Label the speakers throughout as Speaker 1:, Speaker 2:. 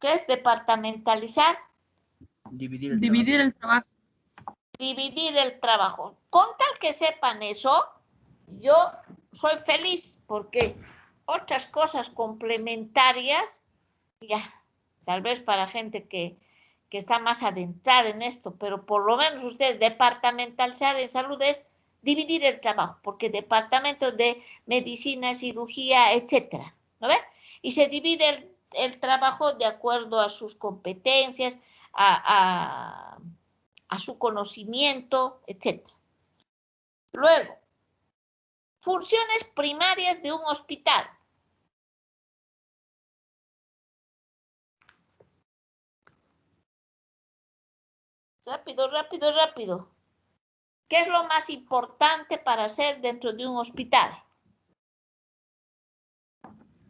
Speaker 1: ¿Qué es departamentalizar?
Speaker 2: Dividir el trabajo.
Speaker 1: Dividir el trabajo. Con tal que sepan eso, yo soy feliz porque otras cosas complementarias, ya, tal vez para gente que está más adentrada en esto, pero por lo menos ustedes departamentalizar en salud es dividir el trabajo, porque departamentos de medicina, cirugía, etcétera, ¿no ve? Y se divide el trabajo de acuerdo a sus competencias, a su conocimiento, etcétera. Luego, funciones primarias de un hospital. Rápido, rápido, rápido. ¿Qué es lo más importante para hacer dentro de un hospital?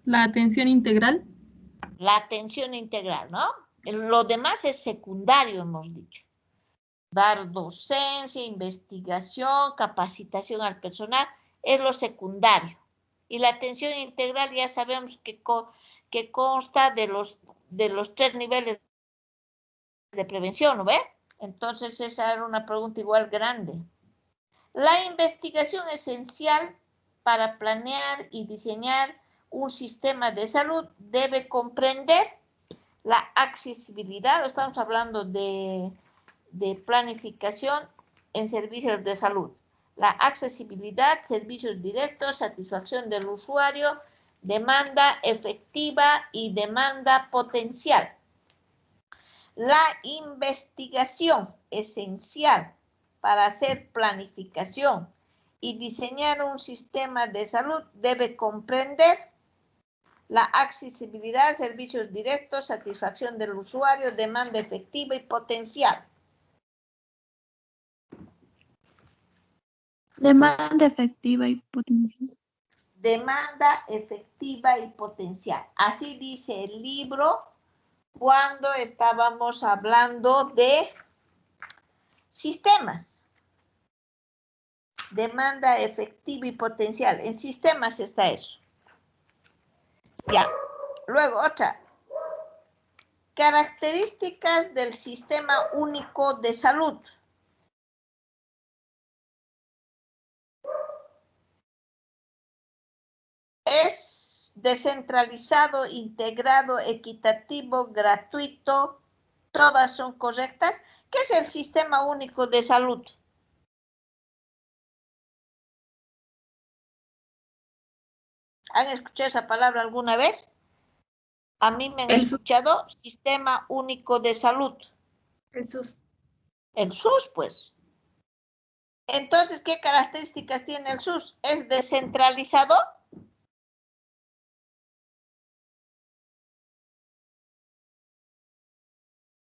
Speaker 2: La atención integral.
Speaker 1: La atención integral, ¿no? Lo demás es secundario, hemos dicho. Dar docencia, investigación, capacitación al personal, es lo secundario. Y la atención integral ya sabemos que consta de los 3 niveles de prevención, ¿no ve? Entonces esa era una pregunta igual grande. La investigación esencial para planear y diseñar un sistema de salud debe comprender la accesibilidad, estamos hablando de planificación en servicios de salud, la accesibilidad, servicios directos, satisfacción del usuario, demanda efectiva y demanda potencial. La investigación esencial para hacer planificación y diseñar un sistema de salud debe comprender la accesibilidad, servicios directos, satisfacción del usuario, demanda efectiva y potencial.
Speaker 3: Demanda efectiva y potencial.
Speaker 1: Demanda efectiva y potencial. Así dice el libro cuando estábamos hablando de sistemas. Demanda efectiva y potencial. En sistemas está eso. Ya. Luego otra. Características del Sistema Único de Salud. Es descentralizado, integrado, equitativo, gratuito. Todas son correctas. ¿Qué es el Sistema Único de Salud? ¿Han escuchado esa palabra alguna vez? A mí me han escuchado Sistema Único de Salud.
Speaker 2: El SUS.
Speaker 1: El SUS, pues. Entonces, ¿qué características tiene el SUS? ¿Es descentralizado?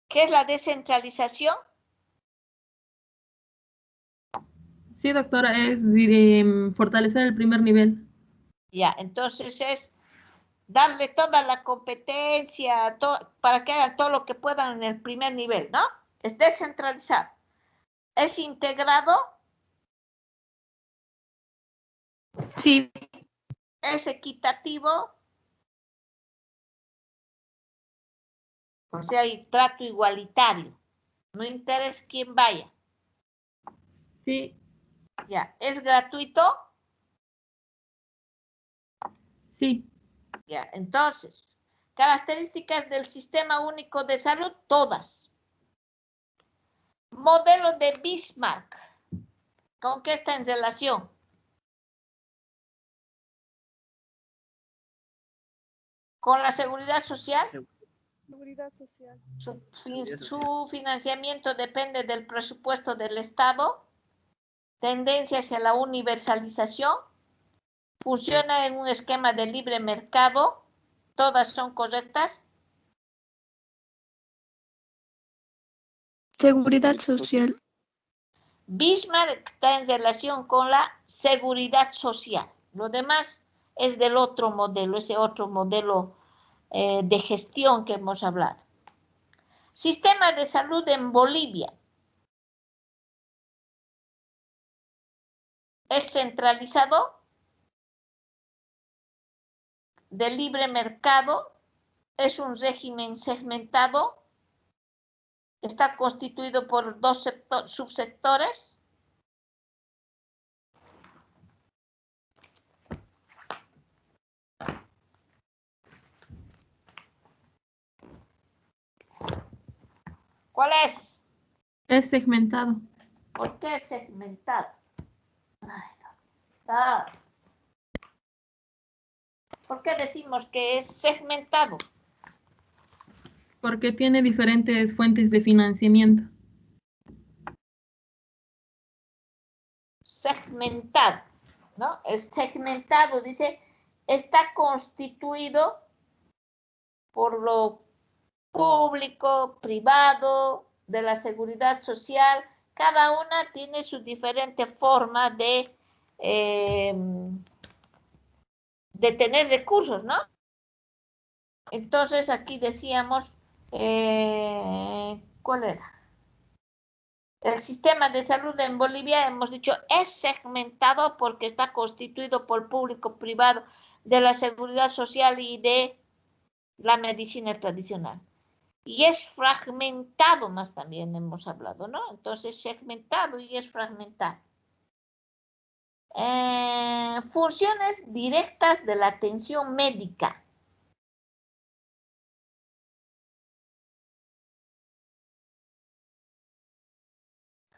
Speaker 1: ¿Qué es la descentralización?
Speaker 2: Sí, doctora, es fortalecer el primer nivel.
Speaker 1: Ya, entonces es darle toda la competencia para que hagan todo lo que puedan en el primer nivel, ¿no? Es descentralizado. ¿Es integrado?
Speaker 3: Sí.
Speaker 1: ¿Es equitativo? O sea, hay trato igualitario. No interesa quién vaya.
Speaker 2: Sí.
Speaker 1: Ya, ¿es gratuito?
Speaker 2: Sí.
Speaker 1: Ya, entonces, características del Sistema Único de Salud, todas. Modelo de Bismarck. ¿Con qué está en relación? ¿Con la seguridad social?
Speaker 4: Seguridad social.
Speaker 1: Su financiamiento depende del presupuesto del Estado. Tendencia hacia la universalización. Funciona en un esquema de libre mercado. Todas son correctas.
Speaker 3: Seguridad social.
Speaker 1: Bismarck está en relación con la seguridad social. Lo demás es del otro modelo, ese otro modelo de gestión que hemos hablado. Sistema de salud en Bolivia. ¿Es centralizado? ¿De libre mercado? es un régimen segmentado. Está constituido por dos subsectores. ¿Cuál es?
Speaker 2: Es segmentado.
Speaker 1: ¿Por qué es segmentado? Ay, no. Ah. ¿Por qué decimos que es segmentado?
Speaker 2: Porque tiene diferentes fuentes de financiamiento.
Speaker 1: Segmentado, ¿no? El segmentado, dice, está constituido por lo público, privado, de la seguridad social. Cada una tiene su diferente forma de tener recursos, ¿no? Entonces aquí decíamos, ¿cuál era? El sistema de salud en Bolivia, hemos dicho, es segmentado porque está constituido por público, privado, de la seguridad social y de la medicina tradicional. Y es fragmentado, más también hemos hablado, ¿no? Entonces, segmentado y es fragmentado. Funciones directas de la atención médica.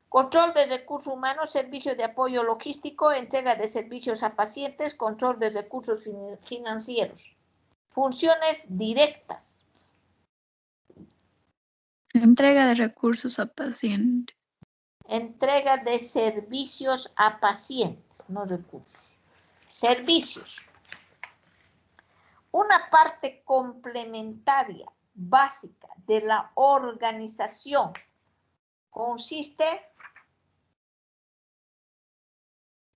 Speaker 1: Control de recursos humanos, servicio de apoyo logístico, entrega de servicios a pacientes, control de recursos financieros. Funciones directas.
Speaker 3: Entrega de recursos a paciente.
Speaker 1: Entrega de servicios a pacientes, no recursos. Servicios. Una parte complementaria, básica de la organización consiste.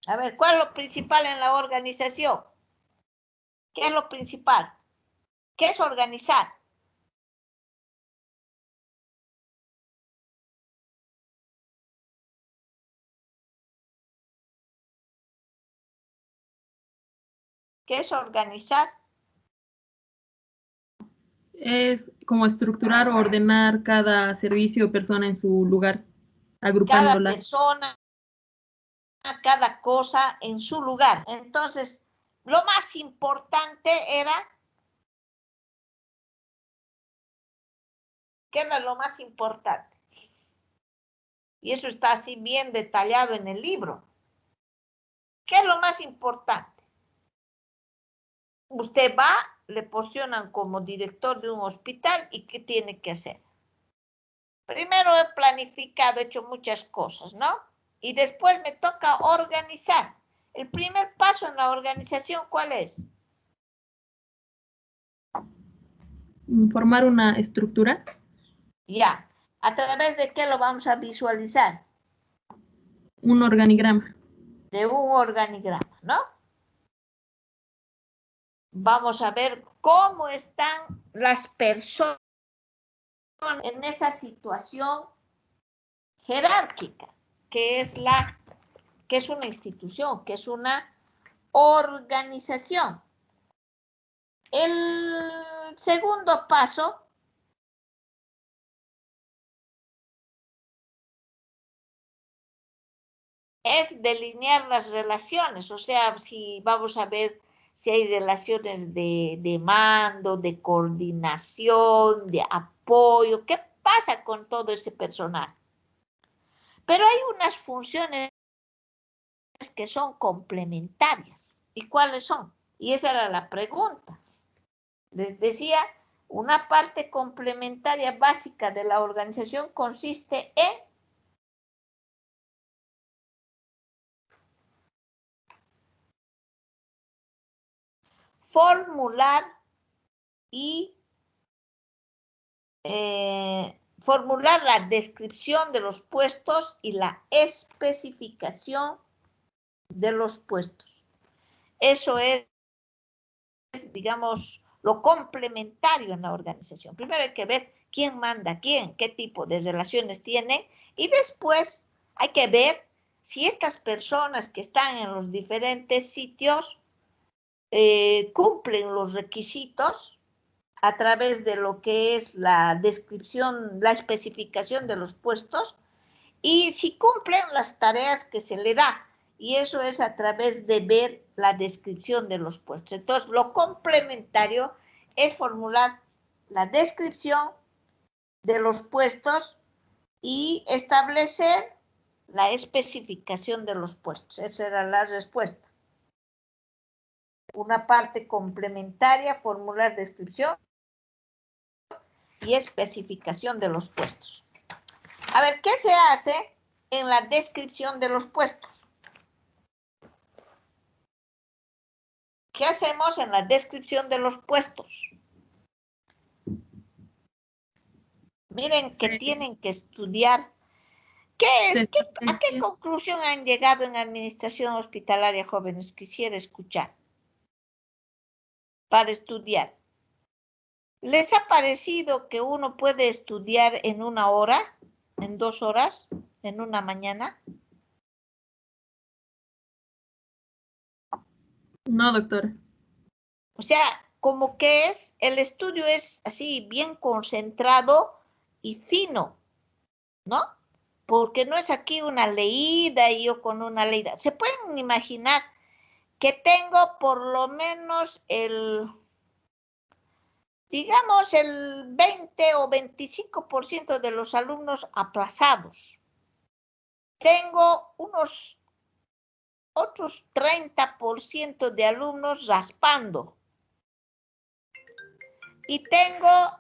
Speaker 1: A ver, ¿cuál es lo principal en la organización? ¿Qué es lo principal? ¿Qué es organizar? ¿Qué es organizar?
Speaker 2: Es como estructurar o ordenar cada servicio o persona en su lugar,
Speaker 1: Cada
Speaker 2: agrupándola.
Speaker 1: persona, cada cosa en su lugar. Entonces, lo más importante era, ¿qué era lo más importante? Y eso está así bien detallado en el libro. ¿Qué es lo más importante? Usted va, le posicionan como director de un hospital y ¿qué tiene que hacer? Primero he planificado, he hecho muchas cosas, ¿no? Y después me toca organizar. El primer paso en la organización, ¿cuál es?
Speaker 2: Formar una estructura.
Speaker 1: Ya. ¿A través de qué lo vamos a visualizar?
Speaker 2: Un organigrama.
Speaker 1: De un organigrama, ¿no? Vamos a ver cómo están las personas en esa situación jerárquica, que es una institución, que es una organización. El segundo paso es delinear las relaciones, o sea, si vamos a ver si hay relaciones de mando, de coordinación, de apoyo, ¿qué pasa con todo ese personal? Pero hay unas funciones que son complementarias. ¿Y cuáles son? Y esa era la pregunta. Les decía, una parte complementaria básica de la organización consiste en formular la descripción de los puestos y la especificación de los puestos. Eso es, digamos, lo complementario en la organización. Primero hay que ver quién manda a quién, qué tipo de relaciones tienen, y después hay que ver si estas personas que están en los diferentes sitios cumplen los requisitos a través de lo que es la descripción, la especificación de los puestos y si cumplen las tareas que se le da. Y eso es a través de ver la descripción de los puestos. Entonces, lo complementario es formular la descripción de los puestos y establecer la especificación de los puestos. Esa era la respuesta. Una parte complementaria, formular descripción y especificación de los puestos. A ver, ¿qué se hace en la descripción de los puestos? ¿Qué hacemos en la descripción de los puestos? Miren que tienen que estudiar. ¿Qué es? ¿A qué conclusión han llegado en Administración Hospitalaria, jóvenes? Quisiera escuchar. Para estudiar. ¿Les ha parecido que uno puede estudiar en 1 hora, en 2 horas, en una mañana?
Speaker 2: No, doctora.
Speaker 1: O sea, como que el estudio es así bien concentrado y fino, ¿no? Porque no es aquí una leída y yo con una leída. Se pueden imaginar que tengo por lo menos digamos el 20 o 25% de los alumnos aplazados. Tengo unos otros 30% de alumnos raspando. Y tengo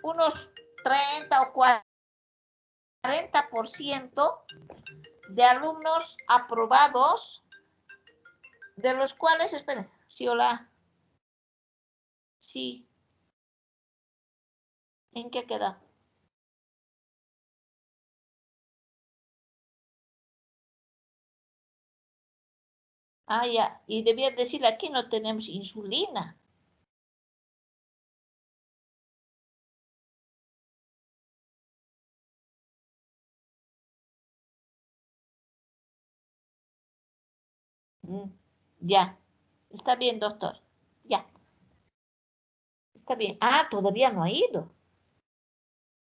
Speaker 1: unos 30 o 40% de alumnos aprobados, de los cuales, esperen, sí, hola, sí, ¿en qué queda? Ah, ya, y debía decir, aquí no tenemos insulina. Ya, está bien, doctor, ya. Está bien. Ah, todavía no ha ido.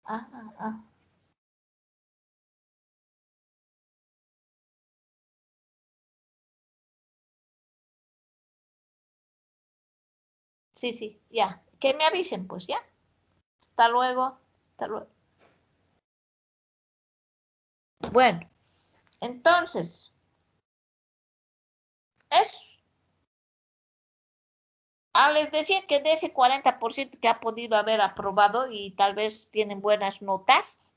Speaker 1: Ah. Sí, ya. Que me avisen, pues, ya. Hasta luego. Hasta luego. Bueno, entonces, les decía que de ese 40% que ha podido haber aprobado y tal vez tienen buenas notas,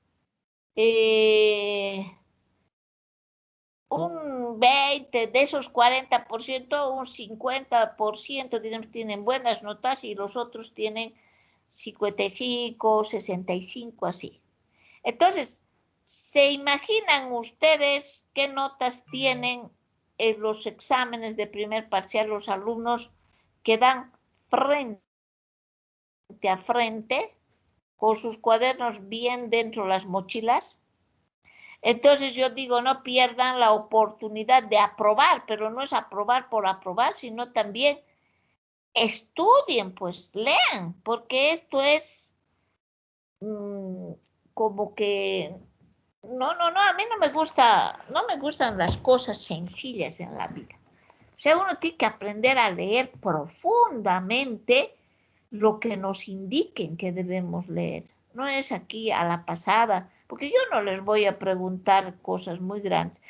Speaker 1: un 20 de esos 40%, un 50%, digamos, tienen buenas notas y los otros tienen 55, 65, así. Entonces, ¿se imaginan ustedes qué notas tienen en los exámenes de primer parcial los alumnos que dan frente a frente con sus cuadernos bien dentro de las mochilas? Entonces yo digo, no pierdan la oportunidad de aprobar, pero no es aprobar por aprobar, sino también estudien, pues lean, porque esto es como que no, a mí no me gustan las cosas sencillas en la vida. O sea, uno tiene que aprender a leer profundamente lo que nos indiquen que debemos leer. No es aquí a la pasada, porque yo no les voy a preguntar cosas muy grandes.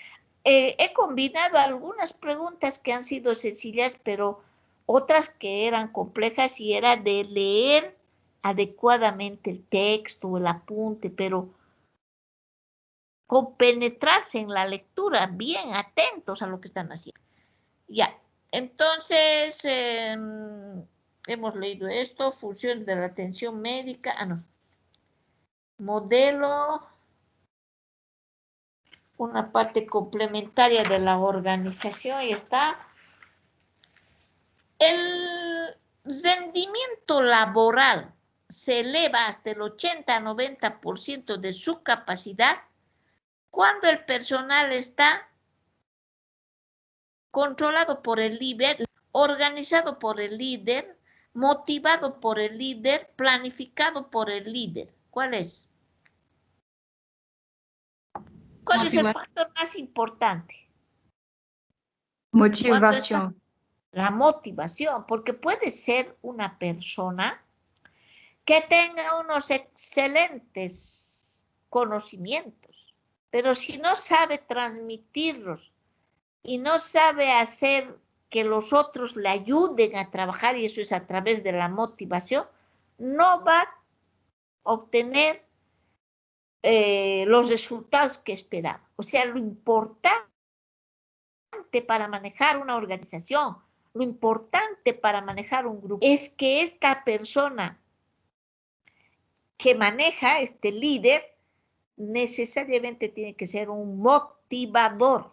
Speaker 1: He combinado algunas preguntas que han sido sencillas, pero otras que eran complejas y era de leer adecuadamente el texto, el apunte, pero compenetrarse en la lectura, bien atentos a lo que están haciendo. Ya, entonces hemos leído esto, funciones de la atención médica, no, modelo, una parte complementaria de la organización y está. El rendimiento laboral se eleva hasta el 80-90% de su capacidad cuando el personal está controlado por el líder, organizado por el líder, motivado por el líder, planificado por el líder. ¿Cuál es? ¿Cuál es el factor más importante?
Speaker 3: Motivación.
Speaker 1: La motivación, porque puede ser una persona que tenga unos excelentes conocimientos, pero si no sabe transmitirlos y no sabe hacer que los otros le ayuden a trabajar, y eso es a través de la motivación, no va a obtener los resultados que esperaba. O sea, lo importante para manejar una organización, lo importante para manejar un grupo, es que esta persona que maneja, este líder, necesariamente tiene que ser un motivador.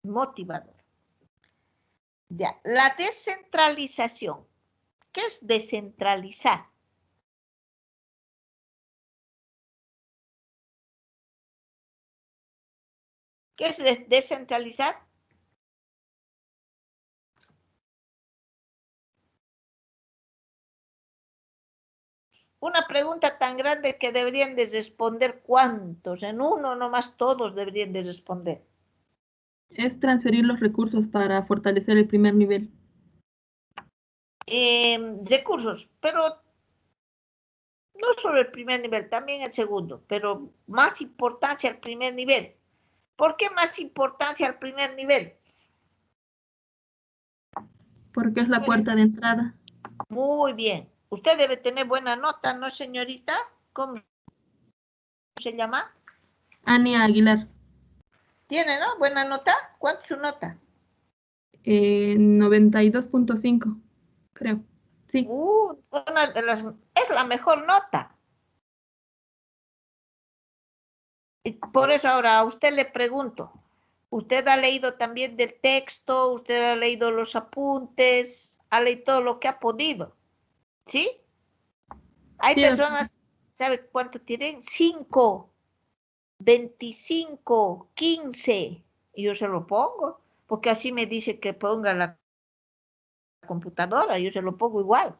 Speaker 1: Motivador. Ya, la descentralización. ¿Qué es descentralizar? ¿Qué es descentralizar? Una pregunta tan grande que deberían de responder ¿cuántos? En uno nomás todos deberían de responder.
Speaker 2: Es transferir los recursos para fortalecer el primer nivel.
Speaker 1: Recursos, pero no solo el primer nivel, también el segundo, pero más importancia al primer nivel. ¿Por qué más importancia al primer nivel?
Speaker 2: Porque es la puerta de entrada.
Speaker 1: Muy bien. Usted debe tener buena nota, ¿no, señorita? ¿Cómo se llama?
Speaker 2: Ania Aguilar.
Speaker 1: ¿Tiene, no? ¿Buena nota? ¿Cuánto es su nota?
Speaker 2: 92.5, creo. Sí.
Speaker 1: Una de las, es la mejor nota. Y por eso ahora a usted le pregunto, ¿usted ha leído también del texto? ¿Usted ha leído los apuntes? ¿Ha leído todo lo que ha podido? ¿Sí? Hay
Speaker 2: Sí,
Speaker 1: personas, ¿sabe cuánto tienen? 5, 25, 15. Y yo se lo pongo, porque así me dice que ponga la computadora, yo se lo pongo igual.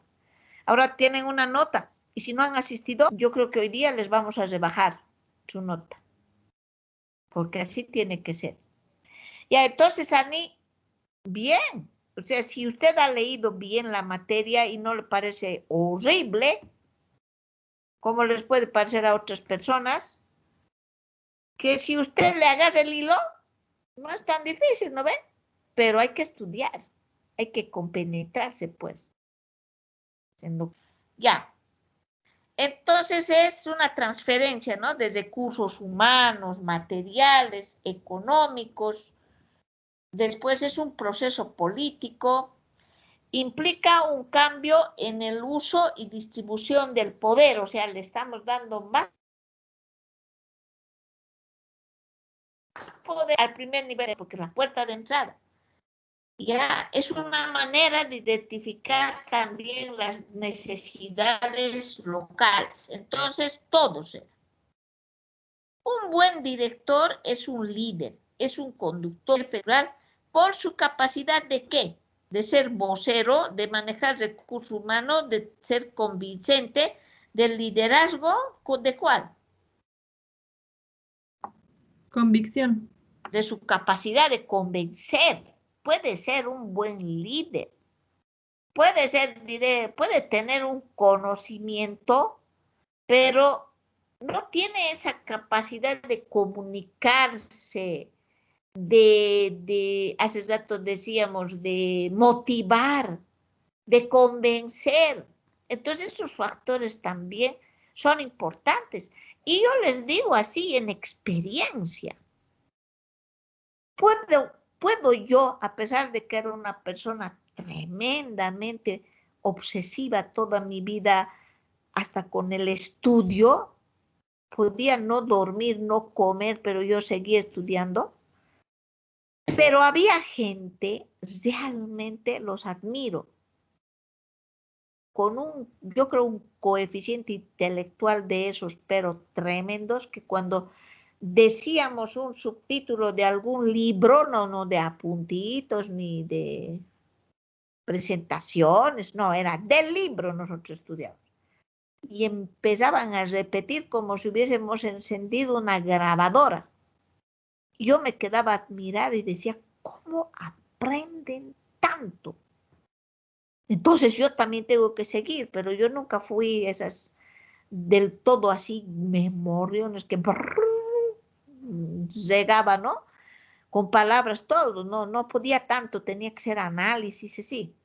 Speaker 1: Ahora tienen una nota, y si no han asistido, yo creo que hoy día les vamos a rebajar su nota, porque así tiene que ser. Ya, entonces, Ani, bien. O sea, si usted ha leído bien la materia y no le parece horrible, como les puede parecer a otras personas, que si usted le agarra el hilo, no es tan difícil, ¿no ven? Pero hay que estudiar, hay que compenetrarse, pues. Ya. Entonces es una transferencia, ¿no? De recursos humanos, materiales, económicos. Después es un proceso político. Implica un cambio en el uso y distribución del poder. O sea, le estamos dando más poder al primer nivel, porque es la puerta de entrada. Ya es una manera de identificar también las necesidades locales. Entonces, todo será. Un buen director es un líder, es un conductor federal por su capacidad de ¿qué? De ser vocero, de manejar recursos humanos, de ser convincente, del liderazgo, ¿de cuál?
Speaker 2: convicción.
Speaker 1: De su capacidad de convencer. Puede ser un buen líder. Puede ser, diré, puede tener un conocimiento, pero no tiene esa capacidad de comunicarse, hace rato decíamos, de motivar, de convencer. Entonces esos factores también son importantes. Y yo les digo así en experiencia. Puedo yo, a pesar de que era una persona tremendamente obsesiva toda mi vida, hasta con el estudio, podía no dormir, no comer, pero yo seguía estudiando. Pero había gente, realmente los admiro, con yo creo, un coeficiente intelectual de esos, pero tremendos, que cuando decíamos un subtítulo de algún libro, no de apuntitos ni de presentaciones, no, era del libro nosotros estudiábamos. Y empezaban a repetir como si hubiésemos encendido una grabadora. Yo me quedaba admirada y decía, ¿cómo aprenden tanto? Entonces yo también tengo que seguir, pero yo nunca fui esas del todo así memoriones que llegaba, ¿no? Con palabras todo, no podía tanto, tenía que ser análisis, así.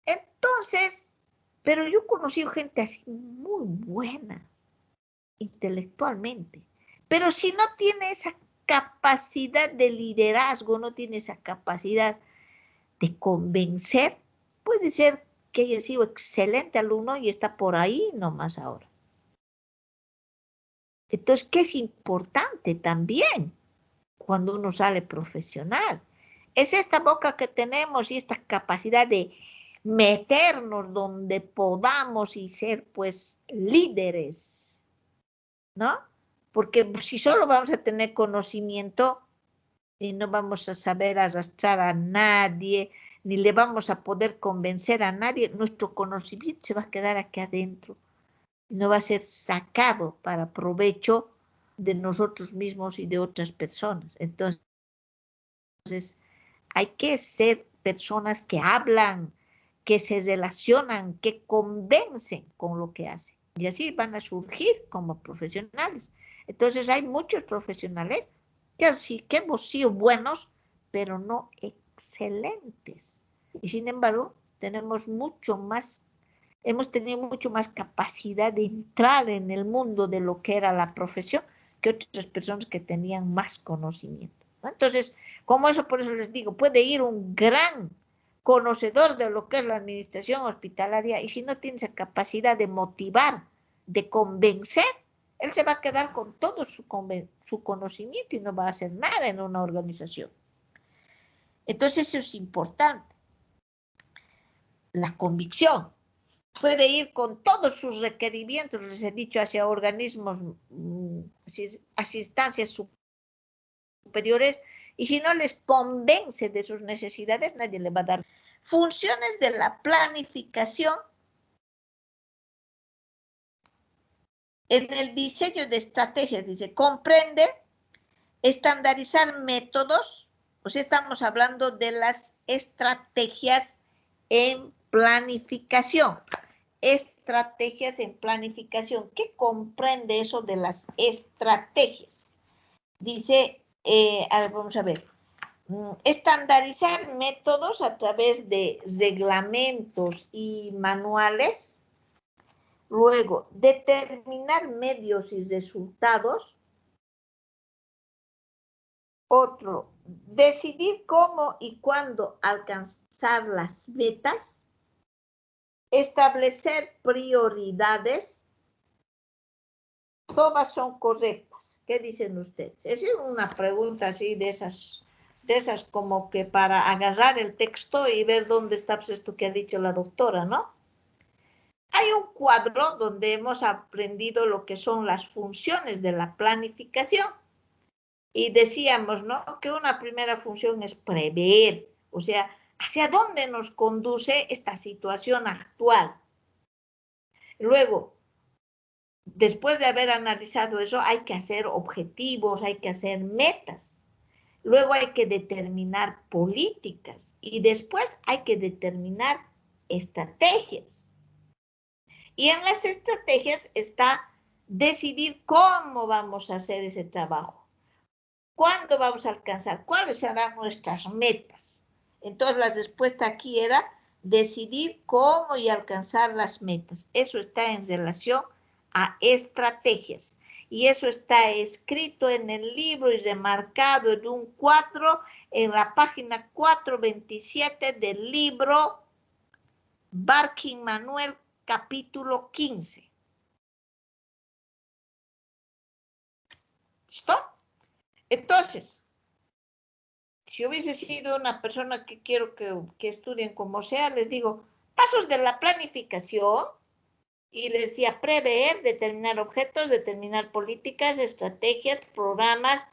Speaker 1: Entonces, pero yo he conocido gente así muy buena intelectualmente, pero si no tiene esa capacidad de liderazgo, no tiene esa capacidad de convencer, puede ser que haya sido excelente alumno y está por ahí nomás ahora. Entonces, ¿qué es importante también cuando uno sale profesional? Es esta boca que tenemos y esta capacidad de meternos donde podamos y ser pues líderes, ¿no? Porque si solo vamos a tener conocimiento y no vamos a saber arrastrar a nadie, ni le vamos a poder convencer a nadie, nuestro conocimiento se va a quedar aquí adentro. No va a ser sacado para provecho de nosotros mismos y de otras personas. Entonces, hay que ser personas que hablan, que se relacionan, que convencen con lo que hacen. Y así van a surgir como profesionales. Entonces hay muchos profesionales que hemos sido buenos, pero no excelentes. Y sin embargo, hemos tenido mucho más capacidad de entrar en el mundo de lo que era la profesión que otras personas que tenían más conocimiento, ¿no? Entonces, como eso, por eso les digo, puede ir un gran conocedor de lo que es la administración hospitalaria y si no tiene esa capacidad de motivar, de convencer, él se va a quedar con todo su conocimiento y no va a hacer nada en una organización. Entonces, eso es importante. La convicción. Puede ir con todos sus requerimientos, les he dicho, hacia organismos, hacia instancias superiores, y si no les convence de sus necesidades, nadie le va a dar. Funciones de la planificación en el diseño de estrategias, dice, comprende estandarizar métodos, o sea, estamos hablando de las estrategias en planificación. Estrategias en planificación. ¿Qué comprende eso de las estrategias? Dice, vamos a ver, estandarizar métodos a través de reglamentos y manuales. Luego, determinar medios y resultados. Otro, decidir cómo y cuándo alcanzar las metas. Establecer prioridades. Todas son correctas. ¿Qué dicen ustedes? Es una pregunta así de esas como que para agarrar el texto y ver dónde está pues, esto que ha dicho la doctora, ¿no? Hay un cuadro donde hemos aprendido lo que son las funciones de la planificación. Y decíamos, ¿no? Que una primera función es prever, o sea, hacia dónde nos conduce esta situación actual. Luego, después de haber analizado eso, hay que hacer objetivos, hay que hacer metas. Luego hay que determinar políticas y después hay que determinar estrategias. Y en las estrategias está decidir cómo vamos a hacer ese trabajo. ¿Cuándo vamos a alcanzar? ¿Cuáles serán nuestras metas? Entonces la respuesta aquí era decidir cómo y alcanzar las metas. Eso está en relación a estrategias. Y eso está escrito en el libro y remarcado en un 4, en la página 427 del libro Barking Manuel, capítulo 15. ¿Listo? Entonces, si hubiese sido una persona que quiero que estudien como sea, les digo, pasos de la planificación, y les decía prever, determinar objetos, determinar políticas, estrategias, programas,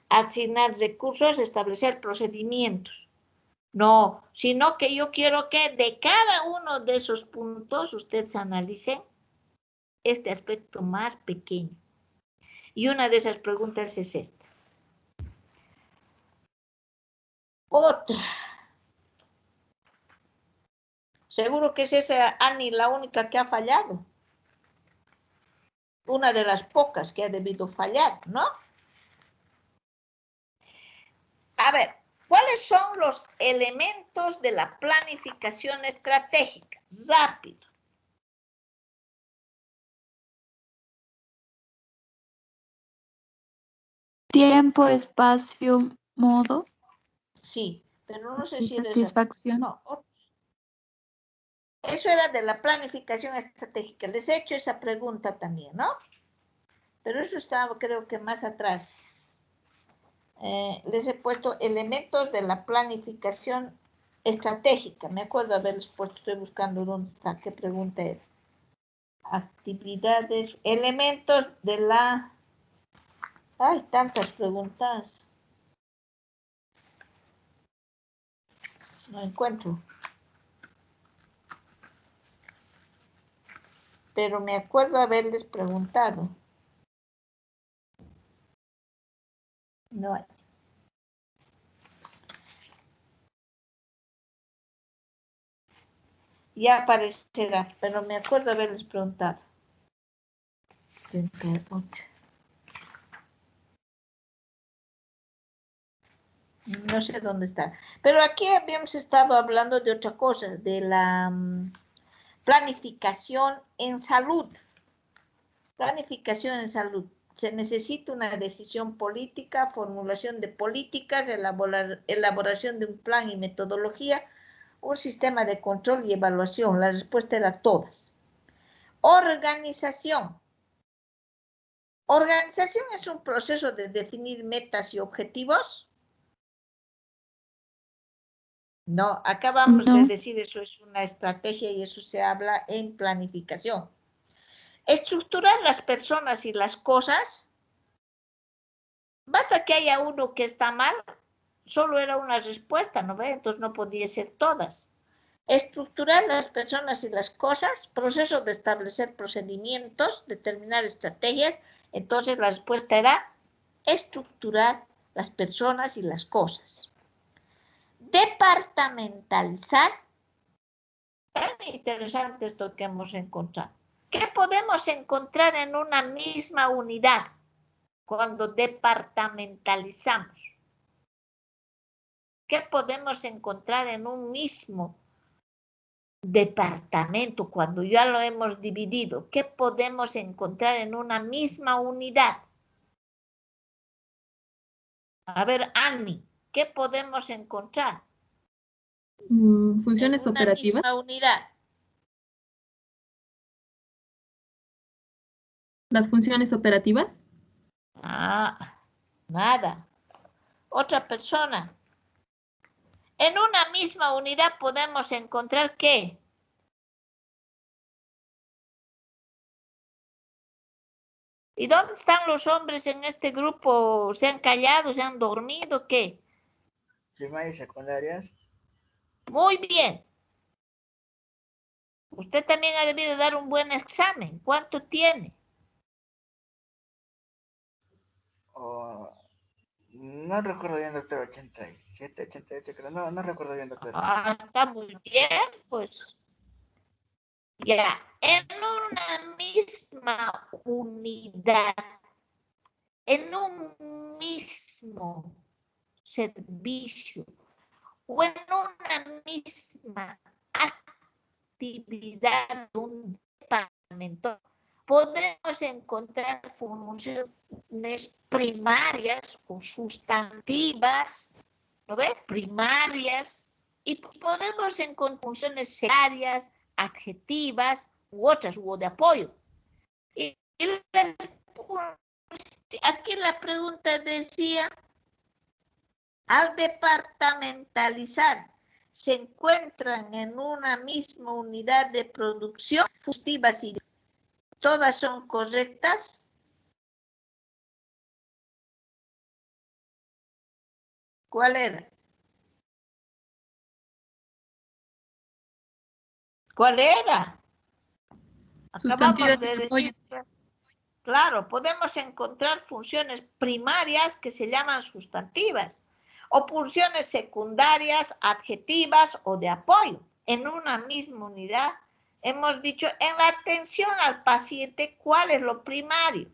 Speaker 1: asignar recursos, establecer procedimientos. No, sino que yo quiero que de cada uno de esos puntos ustedes analicen este aspecto más pequeño. Y una de esas preguntas es esta. Otra. Seguro que es esa, Ani, la única que ha fallado. Una de las pocas que ha debido fallar, ¿no? A ver, ¿cuáles son los elementos de la planificación estratégica? Rápido.
Speaker 3: Tiempo, espacio, modo,
Speaker 1: Sí, pero no sé si eres...
Speaker 3: satisfacción.
Speaker 1: No, eso era de la planificación estratégica. Les he hecho esa pregunta también, ¿no? Pero eso estaba, creo que más atrás. Les he puesto elementos de la planificación estratégica. Me acuerdo haberles puesto, estoy buscando dónde está, qué pregunta es. Actividades, elementos de la... Hay tantas preguntas. No encuentro. Pero me acuerdo haberles preguntado. No hay. Ya aparecerá, pero me acuerdo haberles preguntado. 38. No sé dónde está. Pero aquí habíamos estado hablando de otra cosa, de la planificación en salud. Planificación en salud. Se necesita una decisión política, formulación de políticas, elaboración de un plan y metodología, un sistema de control y evaluación. La respuesta era todas. Organización. Organización es un proceso de definir metas y objetivos. No, acabamos de decir eso es una estrategia y eso se habla en planificación. Estructurar las personas y las cosas. Basta que haya uno que está mal, solo era una respuesta, ¿no ve? Entonces no podía ser todas. Estructurar las personas y las cosas, proceso de establecer procedimientos, determinar estrategias. Entonces la respuesta era estructurar las personas y las cosas. Departamentalizar. Tan interesante esto que hemos encontrado. ¿Qué podemos encontrar en una misma unidad cuando departamentalizamos? ¿Qué podemos encontrar en un mismo departamento cuando ya lo hemos dividido? ¿Qué podemos encontrar en una misma unidad? A ver, Annie, ¿qué podemos encontrar?
Speaker 2: Funciones
Speaker 1: en una
Speaker 2: operativas.
Speaker 1: Misma unidad.
Speaker 2: Las funciones operativas.
Speaker 1: Nada. Otra persona. En una misma unidad podemos encontrar ¿qué? ¿Y dónde están los hombres en este grupo? ¿Se han callado? ¿Se han dormido? ¿Qué?
Speaker 5: Primarias y secundarias.
Speaker 1: Muy bien. Usted también ha debido dar un buen examen. ¿Cuánto tiene?
Speaker 5: No recuerdo bien, doctor, 87, 88, creo. No recuerdo bien, doctor.
Speaker 1: Está muy bien, pues. Ya, en una misma unidad, en un mismo servicio o en una misma actividad de un departamento, podemos encontrar funciones primarias o sustantivas, ¿no ves? Primarias, y podemos encontrar funciones secundarias, adjetivas u otras, u de apoyo. Y aquí la pregunta decía, al departamentalizar, se encuentran en una misma unidad de producción, fugitivas y todas son correctas. ¿Cuál era? ¿Cuál era?
Speaker 2: Sustantivas
Speaker 1: Acabamos de
Speaker 2: y apoyo.
Speaker 1: decir, claro, podemos encontrar funciones primarias que se llaman sustantivas o funciones secundarias, adjetivas o de apoyo. En una misma unidad hemos dicho en la atención al paciente, ¿cuál es lo primario?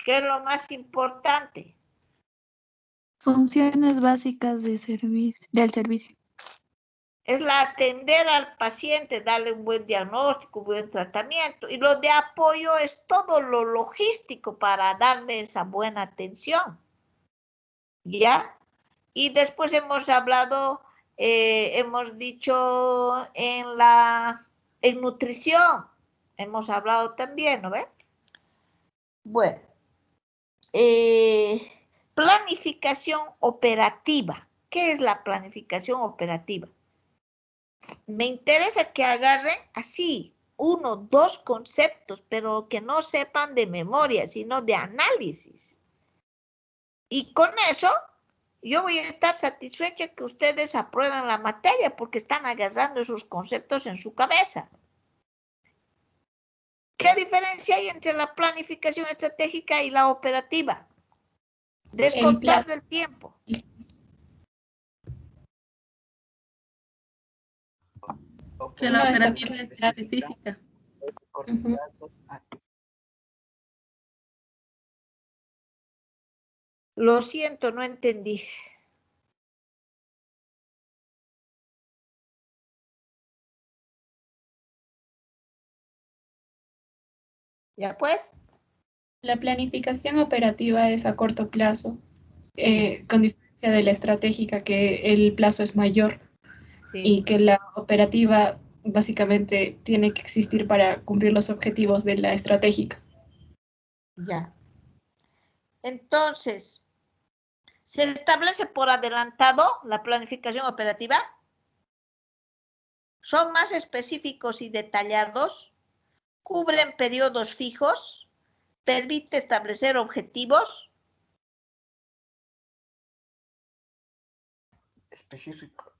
Speaker 1: ¿Qué es lo más importante?
Speaker 3: Funciones básicas del servicio.
Speaker 1: Es la atender al paciente, darle un buen diagnóstico, un buen tratamiento. Y lo de apoyo es todo lo logístico para darle esa buena atención. ¿Ya? Y después hemos hablado, hemos dicho en nutrición, hemos hablado también, ¿no ve? Bueno, planificación operativa. ¿Qué es la planificación operativa? Me interesa que agarren así, 1, 2 conceptos, pero que no sepan de memoria, sino de análisis. Y con eso, yo voy a estar satisfecha que ustedes aprueben la materia porque están agarrando esos conceptos en su cabeza. ¿Qué diferencia hay entre la planificación estratégica y la operativa? Descontar del tiempo.
Speaker 2: Que la operativa es específica.
Speaker 1: Lo siento, no entendí. ¿Ya pues?
Speaker 6: La planificación operativa es a corto plazo, con diferencia de la estratégica, que el plazo es mayor,
Speaker 1: Sí.
Speaker 6: y que la operativa básicamente tiene que existir para cumplir los objetivos de la estratégica.
Speaker 1: Ya. Entonces, ¿se establece por adelantado la planificación operativa? ¿Son más específicos y detallados? ¿Cubren periodos fijos? ¿Permite establecer objetivos?
Speaker 5: Específico.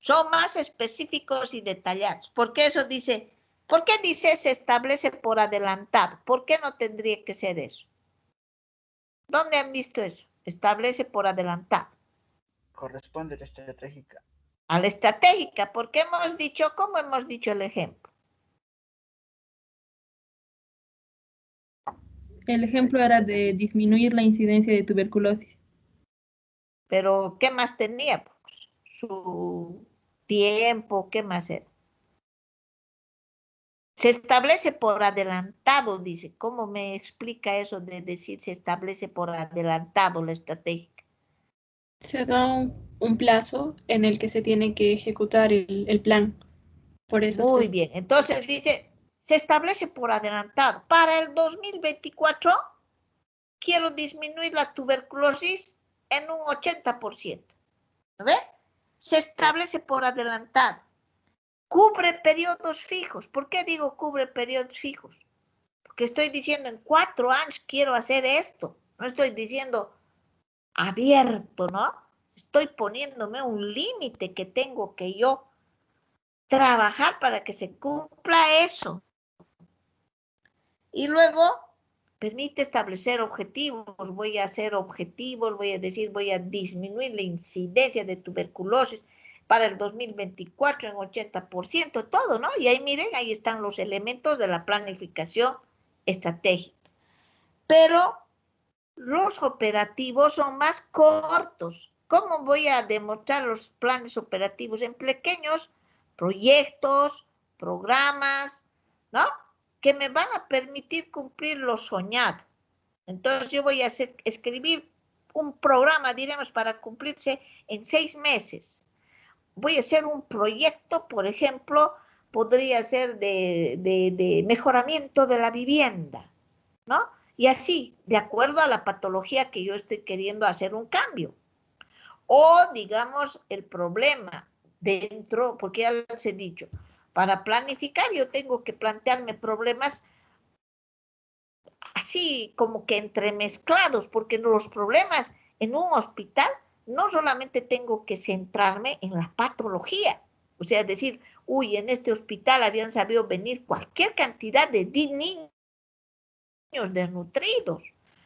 Speaker 1: Son más específicos y detallados. ¿Por qué eso dice? ¿Por qué dice se establece por adelantado? ¿Por qué no tendría que ser eso? ¿Dónde han visto eso? Establece por adelantado.
Speaker 5: Corresponde a la estratégica.
Speaker 1: A la estratégica, porque hemos dicho, ¿cómo hemos dicho el ejemplo?
Speaker 2: El ejemplo era de disminuir la incidencia de tuberculosis.
Speaker 1: Pero, ¿qué más tenía? Pues, su tiempo, ¿qué más era? Se establece por adelantado, dice. ¿Cómo me explica eso de decir se establece por adelantado la estrategia?
Speaker 6: Se da un plazo en el que se tiene que ejecutar el plan. Por eso
Speaker 1: Muy bien. Entonces dice, se establece por adelantado. Para el 2024, quiero disminuir la tuberculosis en un 80%. ¿Ve? Se establece por adelantado. Cubre periodos fijos. ¿Por qué digo cubre periodos fijos? Porque estoy diciendo en 4 años quiero hacer esto. No estoy diciendo abierto, ¿no? Estoy poniéndome un límite que tengo que yo trabajar para que se cumpla eso. Y luego permite establecer objetivos. Voy a hacer objetivos, voy a decir, voy a disminuir la incidencia de tuberculosis para el 2024 en 80%, todo, ¿no? Y ahí miren, ahí están los elementos de la planificación estratégica. Pero los operativos son más cortos. ¿Cómo voy a demostrar los planes operativos? En pequeños proyectos, programas, ¿no? Que me van a permitir cumplir lo soñado. Entonces yo voy a escribir un programa, diremos, para cumplirse en 6 meses. Voy a hacer un proyecto, por ejemplo, podría ser de mejoramiento de la vivienda, ¿no? Y así, de acuerdo a la patología que yo estoy queriendo hacer un cambio. O, digamos, el problema dentro, porque ya les he dicho, para planificar yo tengo que plantearme problemas así como que entremezclados, porque los problemas en un hospital no solamente tengo que centrarme en la patología, o sea, decir, uy, en este hospital habían sabido venir cualquier cantidad de niños desnutridos,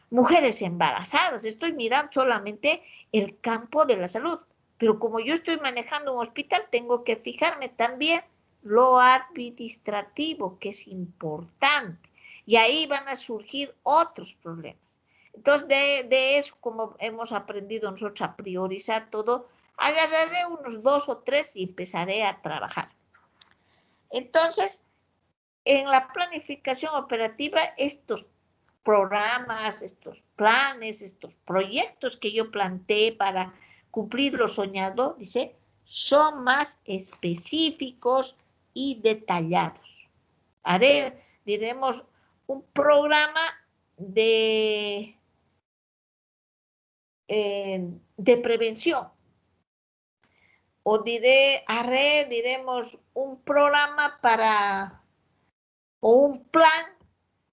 Speaker 1: mujeres embarazadas, estoy mirando solamente el campo de la salud, pero como yo estoy manejando un hospital, tengo que fijarme también lo administrativo, que es importante, y ahí van a surgir otros problemas. Entonces, de eso, como hemos aprendido nosotros a priorizar todo, agarraré unos 2 o 3 y empezaré a trabajar. Entonces, en la planificación operativa, estos programas, estos planes, estos proyectos que yo planteé para cumplir lo soñado, dice, son más específicos y detallados. Diremos, un programa de prevención. O diremos un programa o un plan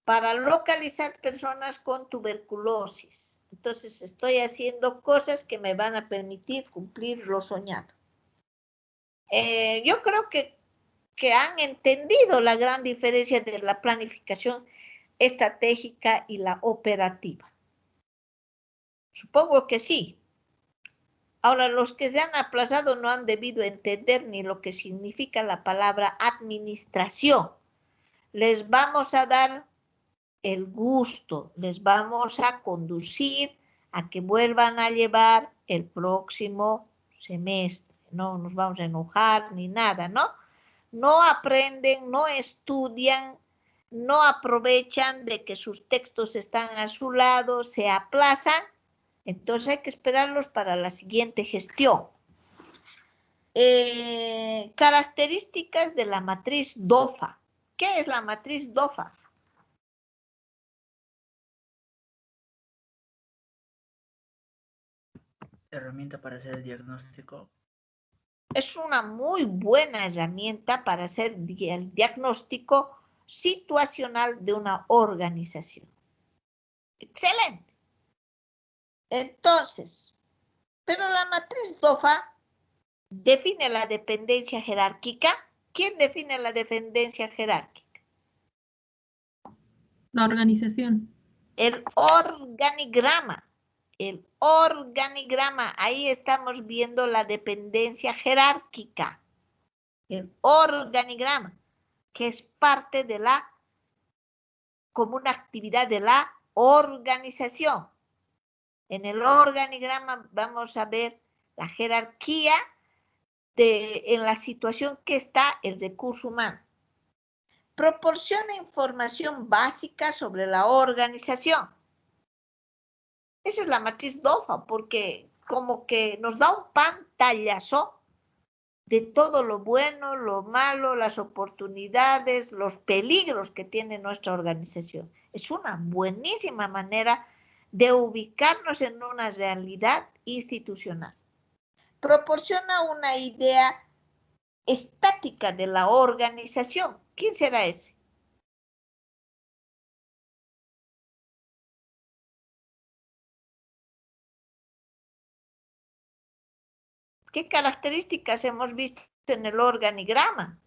Speaker 1: para localizar personas con tuberculosis. Entonces estoy haciendo cosas que me van a permitir cumplir lo soñado. Yo creo que han entendido la gran diferencia de la planificación estratégica y la operativa. Supongo que sí. Ahora, los que se han aplazado no han debido entender ni lo que significa la palabra administración. Les vamos a dar el gusto, les vamos a conducir a que vuelvan a llevar el próximo semestre. No nos vamos a enojar ni nada, ¿no? No aprenden, no estudian, no aprovechan de que sus textos están a su lado, se aplazan. Entonces hay que esperarlos para la siguiente gestión. Características de la matriz DOFA. ¿Qué es la matriz DOFA?
Speaker 5: Herramienta para hacer el diagnóstico.
Speaker 1: Es una muy buena herramienta para hacer el diagnóstico situacional de una organización. Excelente. Entonces, pero la matriz DOFA define la dependencia jerárquica. ¿Quién define la dependencia jerárquica?
Speaker 2: La organización.
Speaker 1: El organigrama. El organigrama. Ahí estamos viendo la dependencia jerárquica. El organigrama, que es parte de como una actividad de la organización. En el organigrama vamos a ver la jerarquía en la situación que está el recurso humano. Proporciona información básica sobre la organización. Esa es la matriz DOFA, porque como que nos da un pantallazo de todo lo bueno, lo malo, las oportunidades, los peligros que tiene nuestra organización. Es una buenísima manera de ubicarnos en una realidad institucional. Proporciona una idea estática de la organización. ¿Quién será ese? ¿Qué características hemos visto en el organigrama?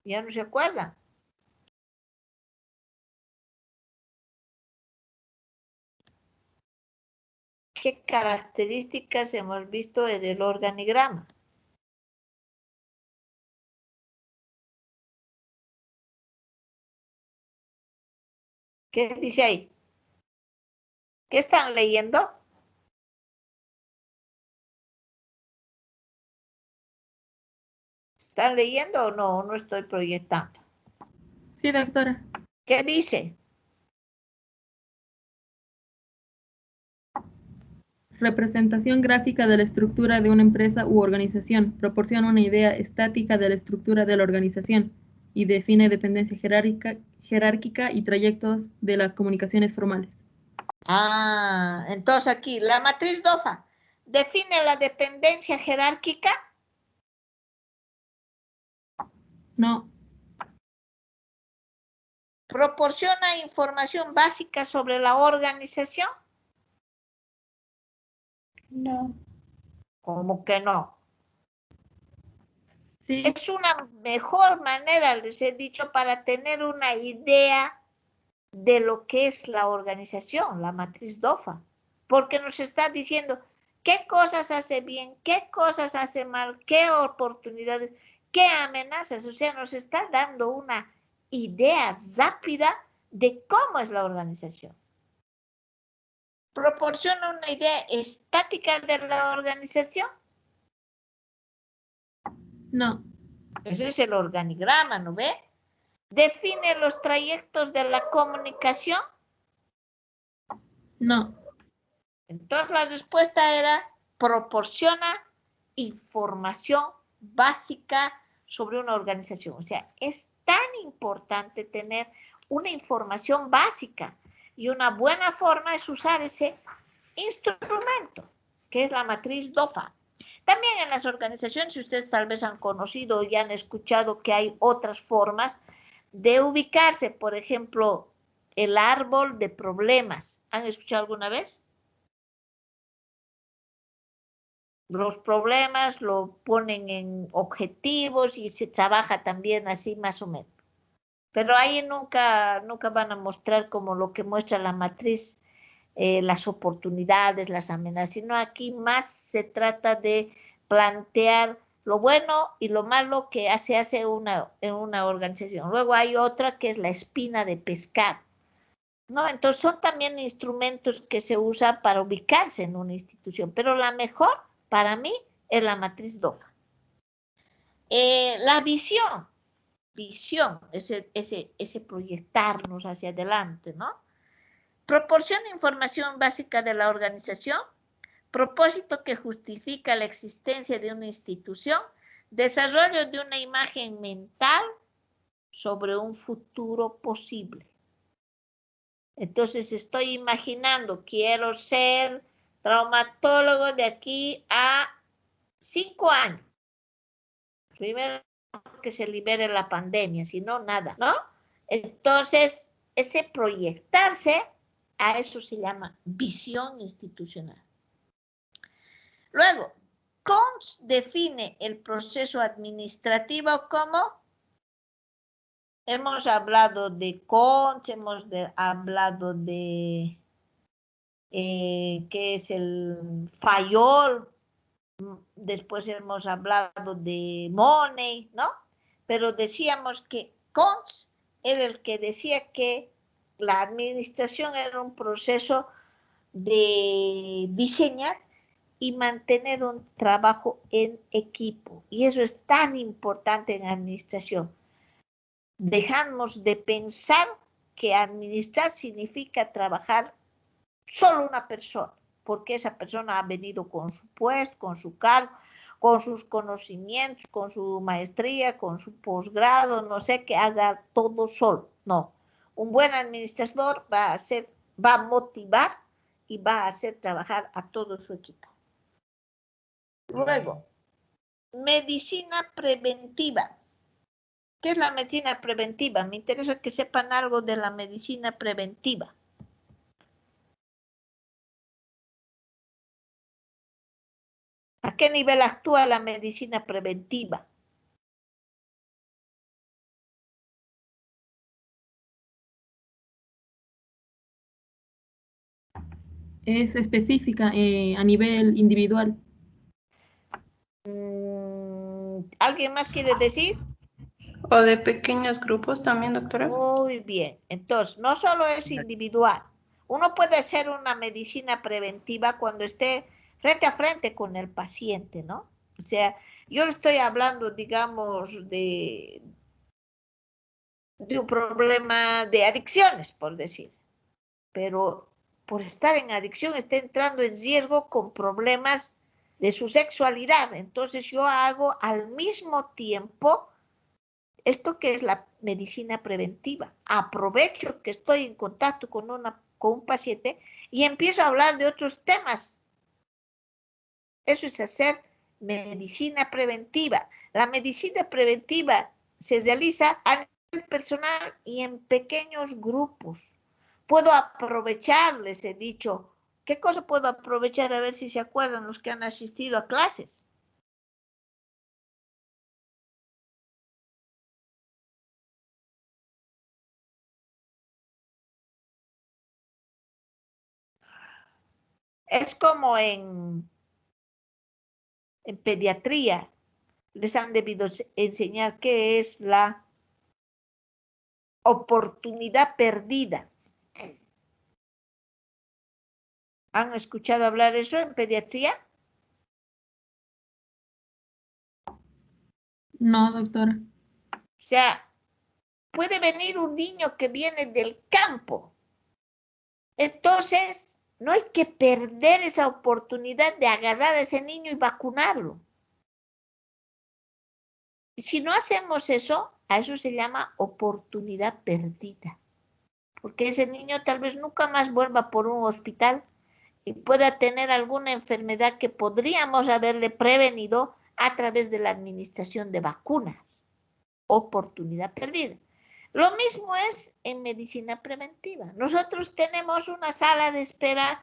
Speaker 1: ¿Ya no se acuerdan? ¿Qué características hemos visto en el organigrama? ¿Qué dice ahí? ¿Qué están leyendo? ¿Están leyendo o no? No estoy proyectando.
Speaker 2: Sí, doctora.
Speaker 1: ¿Qué dice?
Speaker 2: Representación gráfica de la estructura de una empresa u organización. Proporciona una idea estática de la estructura de la organización y define dependencia jerárquica y trayectos de las comunicaciones formales.
Speaker 1: Entonces aquí, la matriz DOFA define la dependencia jerárquica.
Speaker 2: No.
Speaker 1: ¿Proporciona información básica sobre la organización?
Speaker 6: No.
Speaker 1: ¿Cómo que no?
Speaker 2: Sí,
Speaker 1: Es una mejor manera, les he dicho, para tener una idea de lo que es la organización, la matriz DOFA, porque nos está diciendo qué cosas hace bien, qué cosas hace mal, qué oportunidades, qué amenazas, o sea, nos está dando una idea rápida de cómo es la organización. Proporciona una idea estática de la organización.
Speaker 2: no,
Speaker 1: Ese es el organigrama, ¿no ve? Define los trayectos de la comunicación.
Speaker 2: no,
Speaker 1: Entonces la respuesta era proporciona información básica sobre una organización. O sea, es tan importante tener una información básica y una buena forma es usar ese instrumento, que es la matriz DOFA. También en las organizaciones, ustedes tal vez han conocido y han escuchado que hay otras formas de ubicarse. Por ejemplo, el árbol de problemas. ¿Han escuchado alguna vez? Los problemas lo ponen en objetivos y se trabaja también así más o menos. Pero ahí nunca van a mostrar como lo que muestra la matriz, las oportunidades, las amenazas, sino aquí más se trata de plantear lo bueno y lo malo que se hace en una organización. Luego hay otra que es la espina de pescado, ¿no? Entonces son también instrumentos que se usan para ubicarse en una institución, pero la mejor para mí es la matriz DOFA. La visión, ese proyectarnos hacia adelante, ¿no? Proporciona información básica de la organización, propósito que justifica la existencia de una institución, desarrollo de una imagen mental sobre un futuro posible. Entonces estoy imaginando, quiero ser traumatólogo de aquí a 5 años. Primero que se libere la pandemia, si no, nada, ¿no? Entonces, ese proyectarse, a eso se llama visión institucional. Luego, Cons define el proceso administrativo como, hemos hablado de Cons, hablado de qué es el Fayol, después hemos hablado de Money, ¿no? Pero decíamos que Cons era el que decía que la administración era un proceso de diseñar y mantener un trabajo en equipo. Y eso es tan importante en administración. Dejamos de pensar que administrar significa trabajar solo una persona, porque esa persona ha venido con su puesto, con su cargo, con sus conocimientos, con su maestría, con su posgrado, no sé, que haga todo solo. No, un buen administrador va a motivar y va a hacer trabajar a todo su equipo. Luego, medicina preventiva. ¿Qué es la medicina preventiva? Me interesa que sepan algo de la medicina preventiva. ¿A qué nivel actúa la medicina preventiva?
Speaker 2: es específica a nivel individual.
Speaker 1: ¿Alguien más quiere decir?
Speaker 6: ¿O de pequeños grupos también, doctora?
Speaker 1: Muy bien. Entonces, no solo es individual. Uno puede hacer una medicina preventiva cuando esté frente a frente con el paciente, ¿no? O sea, yo estoy hablando, digamos, de un problema de adicciones, por decir. Pero por estar en adicción está entrando en riesgo con problemas de su sexualidad. Entonces yo hago al mismo tiempo esto que es la medicina preventiva. Aprovecho que estoy en contacto con un paciente y empiezo a hablar de otros temas. Eso es hacer medicina preventiva. La medicina preventiva se realiza a personal y en pequeños grupos. Puedo aprovechar, les he dicho, ¿qué cosa puedo aprovechar? A ver si se acuerdan los que han asistido a clases. Es como en pediatría, les han debido enseñar qué es la oportunidad perdida. ¿Han escuchado hablar eso en pediatría?
Speaker 2: No, doctora.
Speaker 1: O sea, puede venir un niño que viene del campo. Entonces, no hay que perder esa oportunidad de agarrar a ese niño y vacunarlo. Y si no hacemos eso, a eso se llama oportunidad perdida. Porque ese niño tal vez nunca más vuelva por un hospital y pueda tener alguna enfermedad que podríamos haberle prevenido a través de la administración de vacunas. Oportunidad perdida. Lo mismo es en medicina preventiva. Nosotros tenemos una sala de espera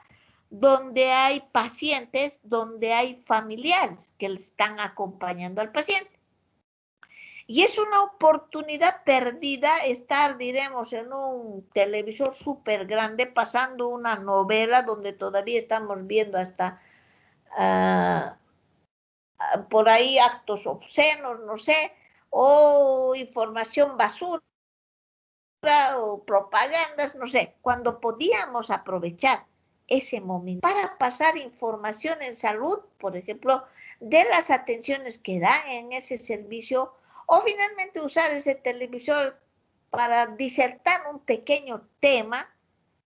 Speaker 1: donde hay pacientes, donde hay familiares que le están acompañando al paciente. Y es una oportunidad perdida estar, diremos, en un televisor súper grande pasando una novela donde todavía estamos viendo hasta por ahí actos obscenos, no sé, o información basura o propagandas, no sé, cuando podíamos aprovechar ese momento para pasar información en salud, por ejemplo, de las atenciones que dan en ese servicio, o finalmente usar ese televisor para disertar un pequeño tema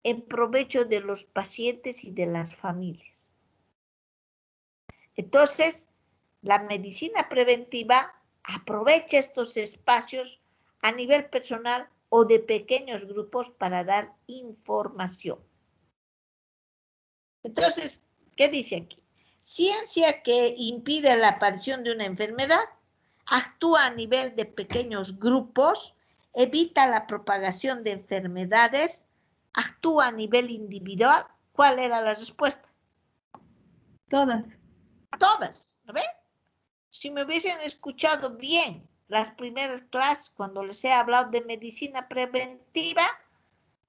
Speaker 1: en provecho de los pacientes y de las familias. Entonces, la medicina preventiva aprovecha estos espacios a nivel personal o de pequeños grupos para dar información. Entonces, ¿qué dice aquí? Ciencia que impide la aparición de una enfermedad, actúa a nivel de pequeños grupos, evita la propagación de enfermedades, actúa a nivel individual. ¿Cuál era la respuesta?
Speaker 2: Todas.
Speaker 1: Todas, ¿no ven? Si me hubiesen escuchado bien las primeras clases cuando les he hablado de medicina preventiva,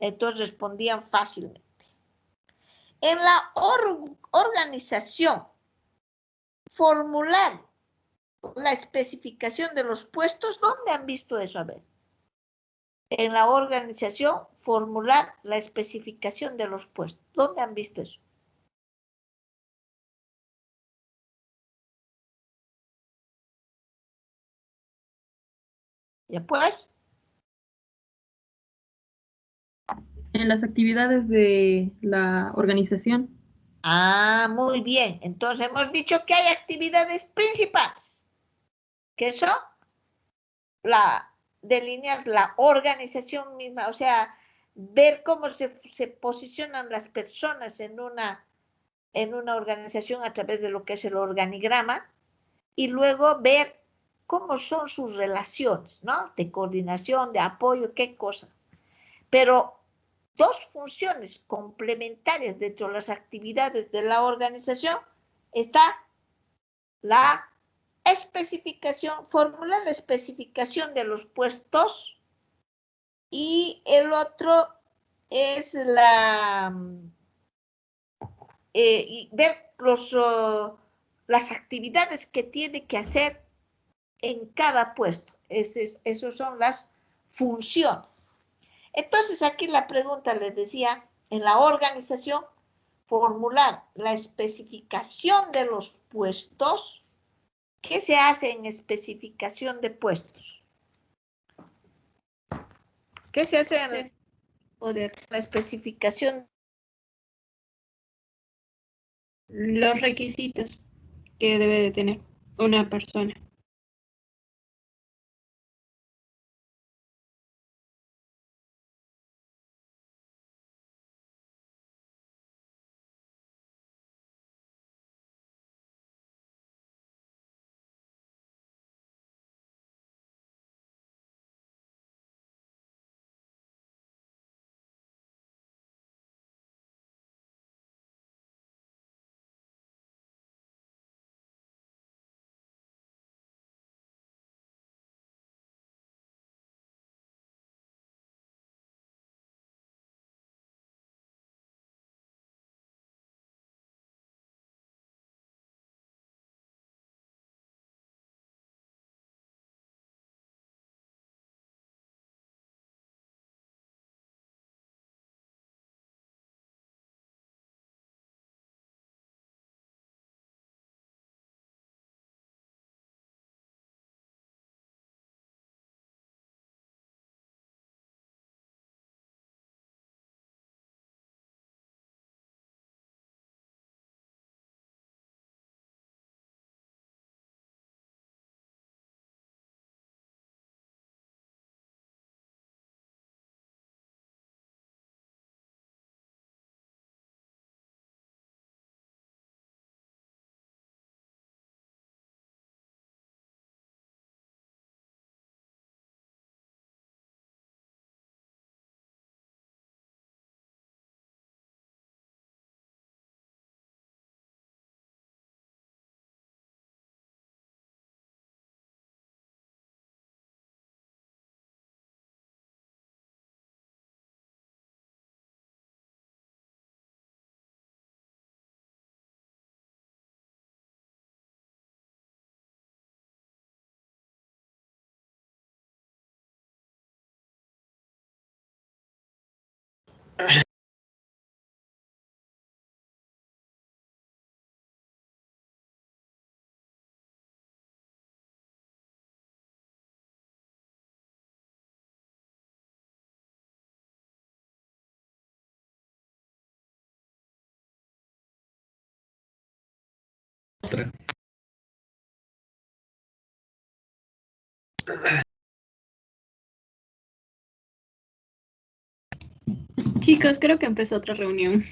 Speaker 1: entonces respondían fácilmente. En la organización, formular la especificación de los puestos, ¿dónde han visto eso? A ver. En la organización, formular la especificación de los puestos. ¿Dónde han visto eso? Ya pues.
Speaker 2: En las actividades de la organización.
Speaker 1: Ah, muy bien. Entonces hemos dicho que hay actividades principales. ¿Qué son? Delinear la organización misma, o sea, ver cómo se posicionan las personas en una organización a través de lo que es el organigrama y luego ver cómo son sus relaciones, ¿no? De coordinación, de apoyo, qué cosa. Pero dos funciones complementarias dentro de las actividades de la organización está la especificación, formular la especificación de los puestos y el otro es ver las actividades que tiene que hacer en cada puesto. Esas son las funciones. Entonces aquí la pregunta les decía, en la organización, formular la especificación de los puestos. ¿Qué se hace en especificación de puestos? ¿Qué se hace en la especificación?
Speaker 6: Los requisitos que debe de tener una persona.
Speaker 7: Otra.
Speaker 6: Chicos, creo que empezó otra reunión.